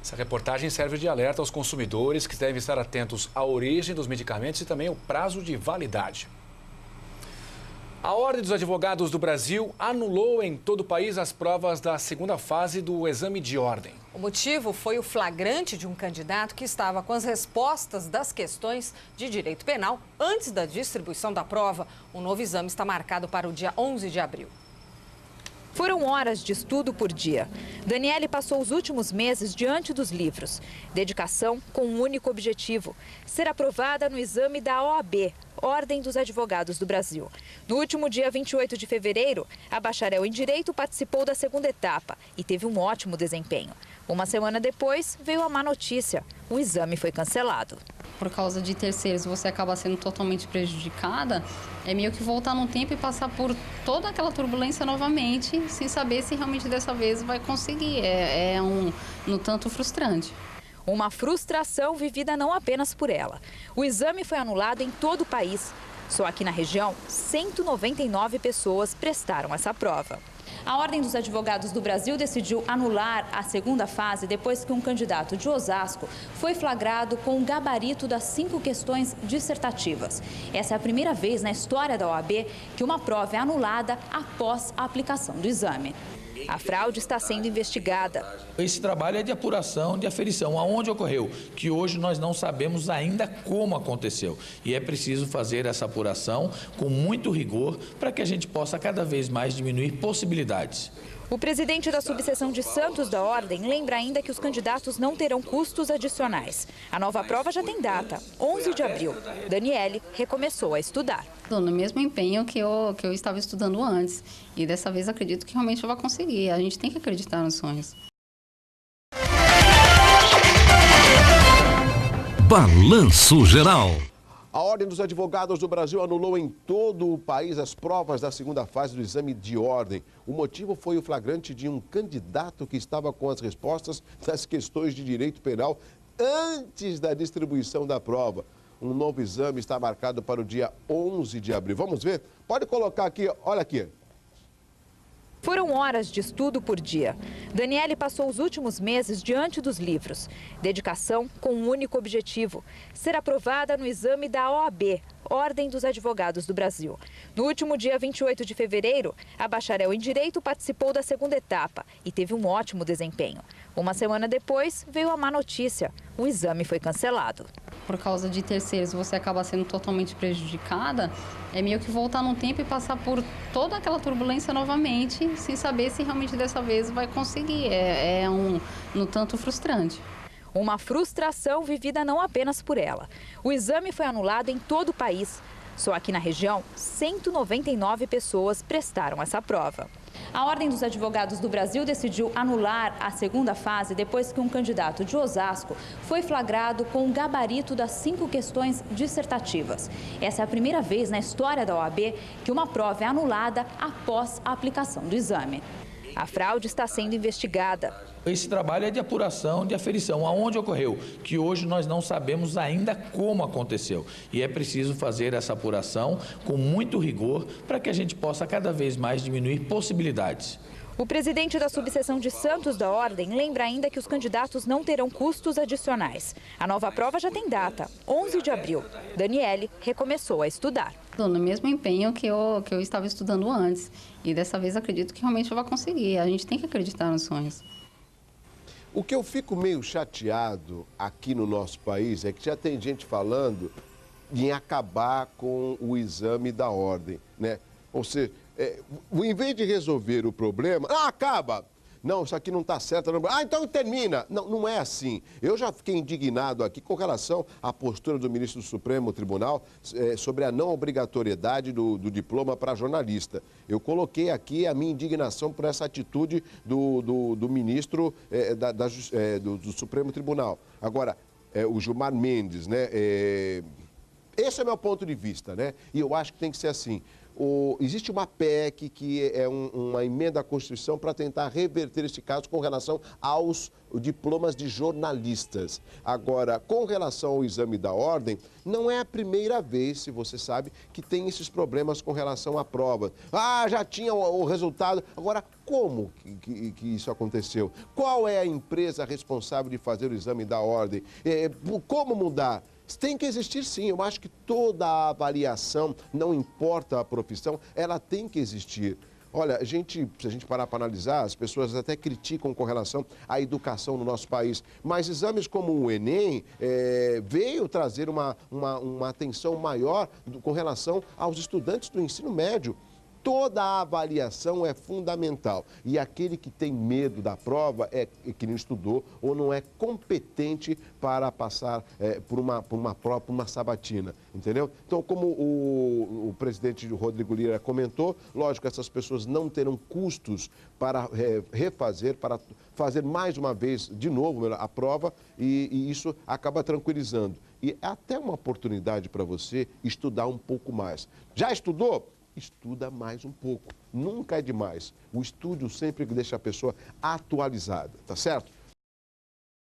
Essa reportagem serve de alerta aos consumidores que devem estar atentos à origem dos medicamentos e também ao prazo de validade. A Ordem dos Advogados do Brasil anulou em todo o país as provas da segunda fase do exame de ordem. O motivo foi o flagrante de um candidato que estava com as respostas das questões de direito penal antes da distribuição da prova. O novo exame está marcado para o dia 11 de abril. Foram horas de estudo por dia. Daniele passou os últimos meses diante dos livros. Dedicação com um único objetivo: ser aprovada no exame da OAB, Ordem dos Advogados do Brasil. No último dia 28 de fevereiro, a bacharel em Direito participou da segunda etapa e teve um ótimo desempenho. Uma semana depois, veio a má notícia: o exame foi cancelado. Por causa de terceiros, você acaba sendo totalmente prejudicada, é meio que voltar no tempo e passar por toda aquela turbulência novamente, sem saber se realmente dessa vez vai conseguir. No tanto frustrante. Uma frustração vivida não apenas por ela. O exame foi anulado em todo o país. Só aqui na região, 199 pessoas prestaram essa prova. A Ordem dos Advogados do Brasil decidiu anular a segunda fase depois que um candidato de Osasco foi flagrado com um gabarito das 5 questões dissertativas. Essa é a primeira vez na história da OAB que uma prova é anulada após a aplicação do exame. A fraude está sendo investigada. Esse trabalho é de apuração, de aferição, aonde ocorreu, que hoje nós não sabemos ainda como aconteceu. E é preciso fazer essa apuração com muito rigor para que a gente possa cada vez mais diminuir possibilidades. O presidente da subseção de Santos da Ordem lembra ainda que os candidatos não terão custos adicionais. A nova prova já tem data, 11 de abril. Daniele recomeçou a estudar. Estou no mesmo empenho que eu estava estudando antes. E dessa vez acredito que realmente eu vou conseguir. A gente tem que acreditar nos sonhos. Balanço Geral. A Ordem dos Advogados do Brasil anulou em todo o país as provas da segunda fase do exame de ordem. O motivo foi o flagrante de um candidato que estava com as respostas das questões de direito penal antes da distribuição da prova. Um novo exame está marcado para o dia 11 de abril. Vamos ver? Pode colocar aqui, olha aqui. Foram horas de estudo por dia. Daniele passou os últimos meses diante dos livros. Dedicação com um único objetivo: ser aprovada no exame da OAB, Ordem dos Advogados do Brasil. No último dia 28 de fevereiro, a bacharel em Direito participou da segunda etapa e teve um ótimo desempenho. Uma semana depois, veio a má notícia: o exame foi cancelado. Por causa de terceiros, você acaba sendo totalmente prejudicada, é meio que voltar no tempo e passar por toda aquela turbulência novamente, sem saber se realmente dessa vez vai conseguir. No tanto frustrante. Uma frustração vivida não apenas por ela. O exame foi anulado em todo o país. Só aqui na região, 199 pessoas prestaram essa prova. A Ordem dos Advogados do Brasil decidiu anular a segunda fase depois que um candidato de Osasco foi flagrado com um gabarito das 5 questões dissertativas. Essa é a primeira vez na história da OAB que uma prova é anulada após a aplicação do exame. A fraude está sendo investigada. Esse trabalho é de apuração, de aferição, aonde ocorreu, que hoje nós não sabemos ainda como aconteceu. E é preciso fazer essa apuração com muito rigor para que a gente possa cada vez mais diminuir possibilidades. O presidente da subseção de Santos da Ordem lembra ainda que os candidatos não terão custos adicionais. A nova prova já tem data, 11 de abril. Daniele recomeçou a estudar. Estou no mesmo empenho que eu estava estudando antes. E dessa vez acredito que realmente eu vou conseguir. A gente tem que acreditar nos sonhos. O que eu fico meio chateado aqui no nosso país é que já tem gente falando em acabar com o exame da ordem, né? Ou seja, em vez de resolver o problema, acaba! Não, isso aqui não está certo. Não... então termina. Não, não é assim. Eu já fiquei indignado aqui com relação à postura do ministro do Supremo Tribunal sobre a não obrigatoriedade do diploma para jornalista. Eu coloquei aqui a minha indignação por essa atitude do ministro do Supremo Tribunal. Agora, o Gilmar Mendes, né? Esse é o meu ponto de vista, né? E eu acho que tem que ser assim. existe uma PEC que é uma emenda à Constituição para tentar reverter esse caso com relação aos diplomas de jornalistas. Agora, com relação ao exame da ordem, não é a primeira vez, se você sabe, que tem esses problemas com relação à prova. Ah, já tinha o resultado. Agora, como que isso aconteceu? Qual é a empresa responsável de fazer o exame da ordem? Como mudar? Tem que existir, sim. Eu acho que toda a avaliação, não importa a profissão, ela tem que existir. Olha, se a gente parar para analisar, as pessoas até criticam com relação à educação no nosso país, mas exames como o Enem veio trazer uma atenção maior com relação aos estudantes do ensino médio. Toda a avaliação é fundamental e aquele que tem medo da prova é que não estudou ou não é competente para passar por uma prova, por uma sabatina, entendeu? Então, como o presidente Rodrigo Lira comentou, lógico, essas pessoas não terão custos para refazer, para fazer mais uma vez, de novo, a prova e isso acaba tranquilizando. E é até uma oportunidade para você estudar um pouco mais. Já estudou? Estuda mais um pouco. Nunca é demais. O estudo sempre deixa a pessoa atualizada, tá certo?